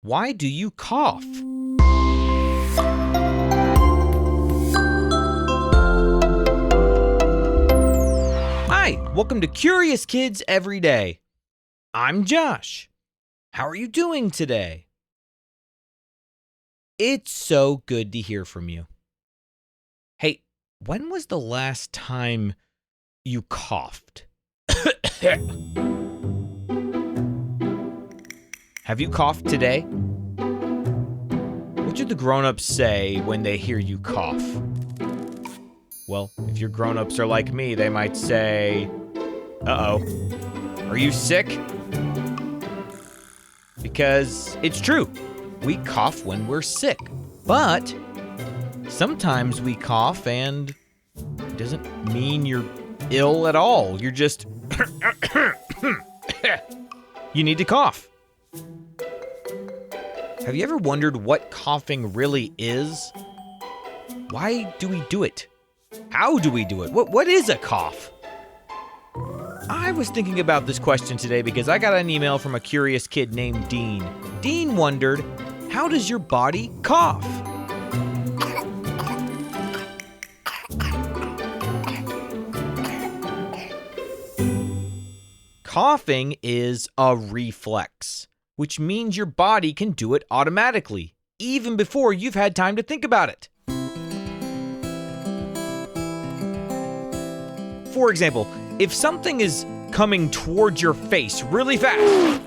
Why do you cough? Hi, welcome to Curious Kids Every Day. I'm Josh. How are you doing today? It's so good to hear from you. Hey, when was the last time you coughed? Have you coughed today? What should the grown-ups say when they hear you cough? Well, if your grown-ups are like me, they might say, "Uh-oh, are you sick?" Because it's true, we cough when we're sick. But sometimes we cough and it doesn't mean you're ill at all. You're just, you need to cough. Have you ever wondered what coughing really is? Why do we do it? How do we do it? What is a cough? I was thinking about this question today because I got an email from a curious kid named Dean. Dean wondered, how does your body cough? Coughing is a reflex, which means your body can do it automatically, even before you've had time to think about it. For example, if something is coming towards your face really fast,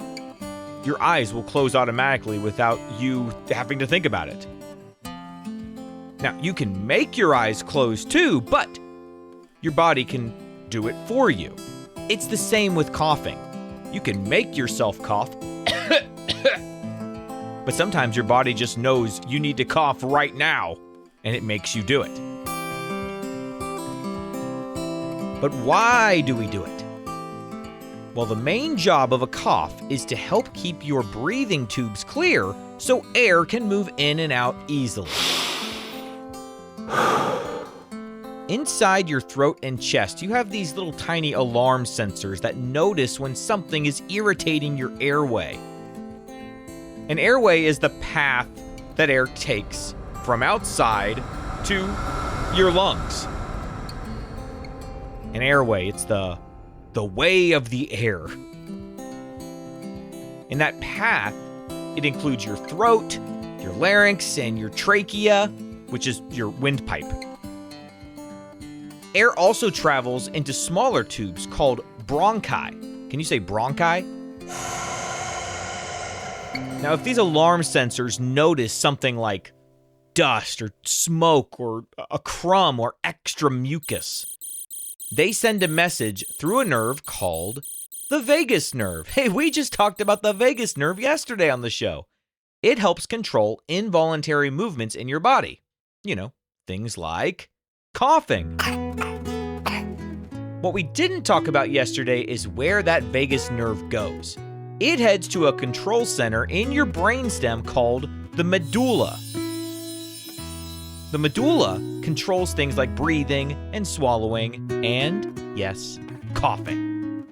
your eyes will close automatically without you having to think about it. Now, you can make your eyes close too, but your body can do it for you. It's the same with coughing. You can make yourself cough, but sometimes your body just knows you need to cough right now, and it makes you do it. But why do we do it? Well, the main job of a cough is to help keep your breathing tubes clear so air can move in and out easily. Inside your throat and chest, you have these little tiny alarm sensors that notice when something is irritating your airway. An airway is the path that air takes from outside to your lungs. An airway, it's the way of the air. In that path, it includes your throat, your larynx, and your trachea, which is your windpipe. Air also travels into smaller tubes called bronchi. Can you say bronchi? Now, if these alarm sensors notice something like dust or smoke or a crumb or extra mucus, they send a message through a nerve called the vagus nerve. Hey, we just talked about the vagus nerve yesterday on the show. It helps control involuntary movements in your body. You know, things like coughing. What we didn't talk about yesterday is where that vagus nerve goes. It heads to a control center in your brainstem called the medulla. The medulla controls things like breathing and swallowing and, yes, coughing.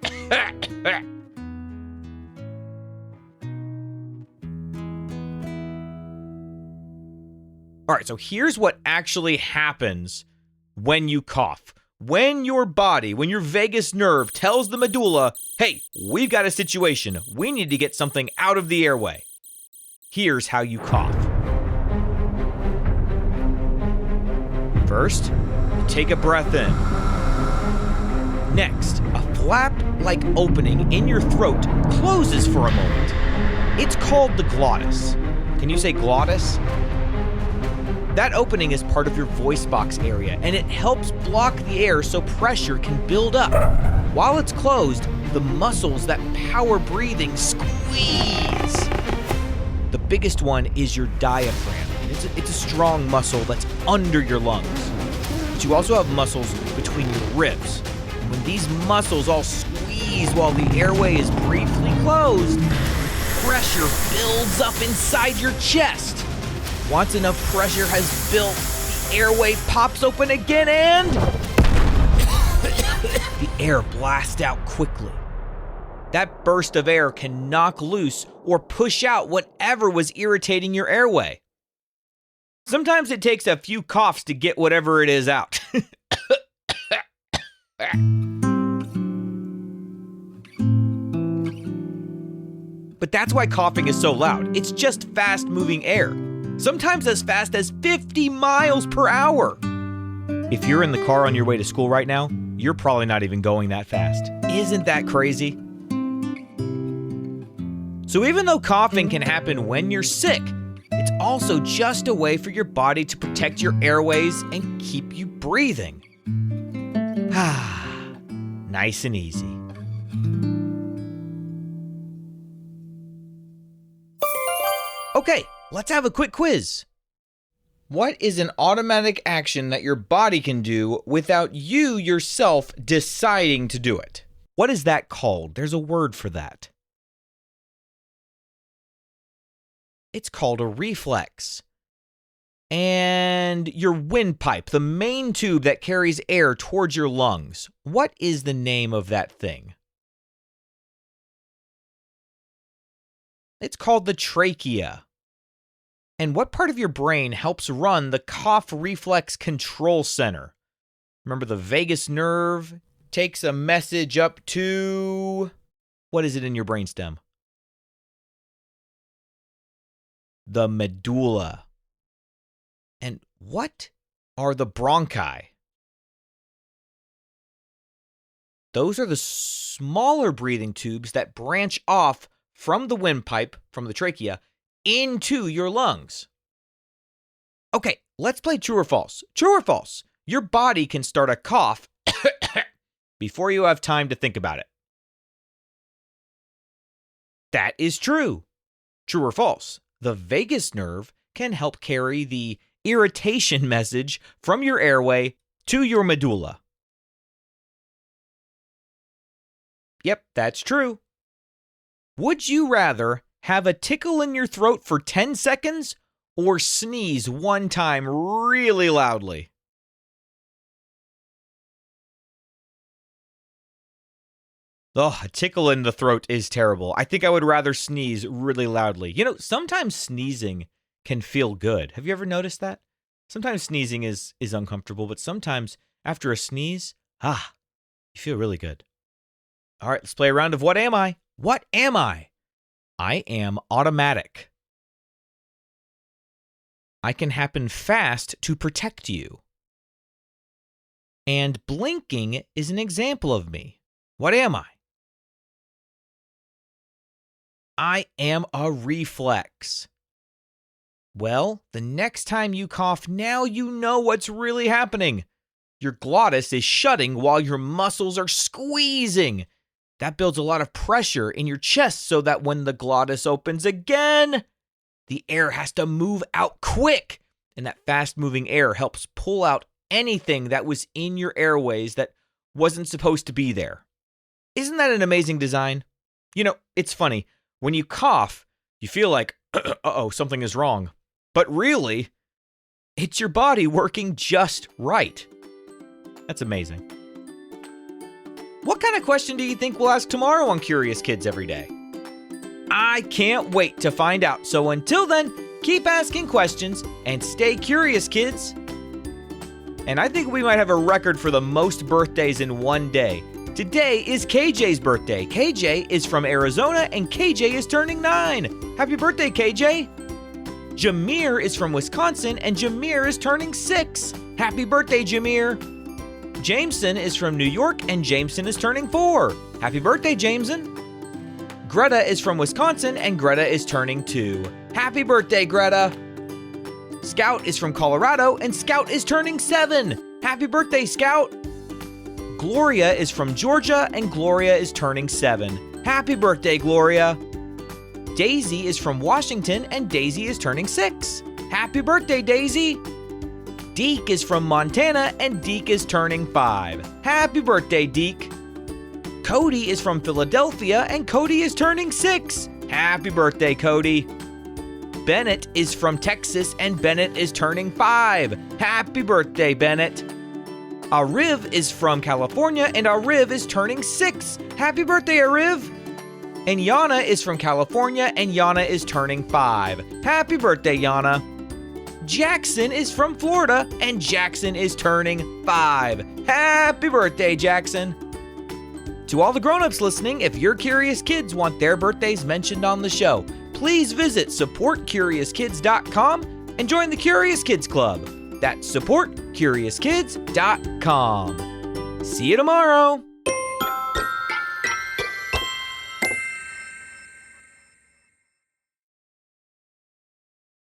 All right, so here's what actually happens when you cough. When your vagus nerve tells the medulla, hey, we've got a situation. We need to get something out of the airway. Here's how you cough. First, you take a breath in. Next, a flap-like opening in your throat closes for a moment. It's called the glottis. Can you say glottis? That opening is part of your voice box area, and it helps block the air so pressure can build up. While it's closed, the muscles that power breathing squeeze. The biggest one is your diaphragm. It's a strong muscle that's under your lungs. But you also have muscles between your ribs. And when these muscles all squeeze while the airway is briefly closed, pressure builds up inside your chest. Once enough pressure has built, the airway pops open again and the air blasts out quickly. That burst of air can knock loose or push out whatever was irritating your airway. Sometimes it takes a few coughs to get whatever it is out. But that's why coughing is so loud. It's just fast-moving air, sometimes as fast as 50 miles per hour. If you're in the car on your way to school right now, you're probably not even going that fast. Isn't that crazy? So even though coughing can happen when you're sick, it's also just a way for your body to protect your airways and keep you breathing. Nice and easy. Okay, let's have a quick quiz. What is an automatic action that your body can do without you yourself deciding to do it? What is that called? There's a word for that. It's called a reflex. And your windpipe, the main tube that carries air towards your lungs, what is the name of that thing? It's called the trachea. And what part of your brain helps run the cough reflex control center? Remember, the vagus nerve takes a message up to... What is it in your brainstem? The medulla. And what are the bronchi? Those are the smaller breathing tubes that branch off from the windpipe, from the trachea, into your lungs. Okay, let's play true or false. True or false? Your body can start a cough before you have time to think about it. That is true. True or false? The vagus nerve can help carry the irritation message from your airway to your medulla. Yep, that's true. Would you rather have a tickle in your throat for 10 seconds or sneeze one time really loudly? Oh, a tickle in the throat is terrible. I think I would rather sneeze really loudly. You know, sometimes sneezing can feel good. Have you ever noticed that? Sometimes sneezing is uncomfortable, but sometimes after a sneeze, you feel really good. All right, let's play a round of What Am I? What am I? I am automatic. I can happen fast to protect you. And blinking is an example of me. What am I? I am a reflex. Well, the next time you cough, now you know what's really happening. Your glottis is shutting while your muscles are squeezing. That builds a lot of pressure in your chest so that when the glottis opens again, the air has to move out quick. And that fast-moving air helps pull out anything that was in your airways that wasn't supposed to be there. Isn't that an amazing design? You know, it's funny. When you cough, you feel like, something is wrong. But really, it's your body working just right. That's amazing. What kind of question do you think we'll ask tomorrow on Curious Kids Every Day? I can't wait to find out. So until then, keep asking questions and stay curious, kids. And I think we might have a record for the most birthdays in one day. Today is KJ's birthday. KJ is from Arizona and KJ is turning 9. Happy birthday, KJ. Jameer is from Wisconsin and Jameer is turning 6. Happy birthday, Jameer. Jameson is from New York and Jameson is turning 4. Happy birthday, Jameson. Greta is from Wisconsin and Greta is turning 2. Happy birthday, Greta. Scout is from Colorado and Scout is turning 7. Happy birthday, Scout. Gloria is from Georgia and Gloria is turning 7. Happy birthday, Gloria. Daisy is from Washington and Daisy is turning 6. Happy birthday, Daisy. Deke is from Montana and Deke is turning 5. Happy birthday, Deke. Cody is from Philadelphia and Cody is turning 6. Happy birthday, Cody. Bennett is from Texas and Bennett is turning 5. Happy birthday, Bennett. Ariv is from California and Ariv is turning 6. Happy birthday, Ariv. And Yana is from California, and Yana is turning 5. Happy birthday, Yana. Jackson is from Florida, and Jackson is turning 5. Happy birthday, Jackson. To all the grown-ups listening, if your curious kids want their birthdays mentioned on the show, please visit supportcuriouskids.com and join the Curious Kids Club. That's supportcuriouskids.com. See you tomorrow.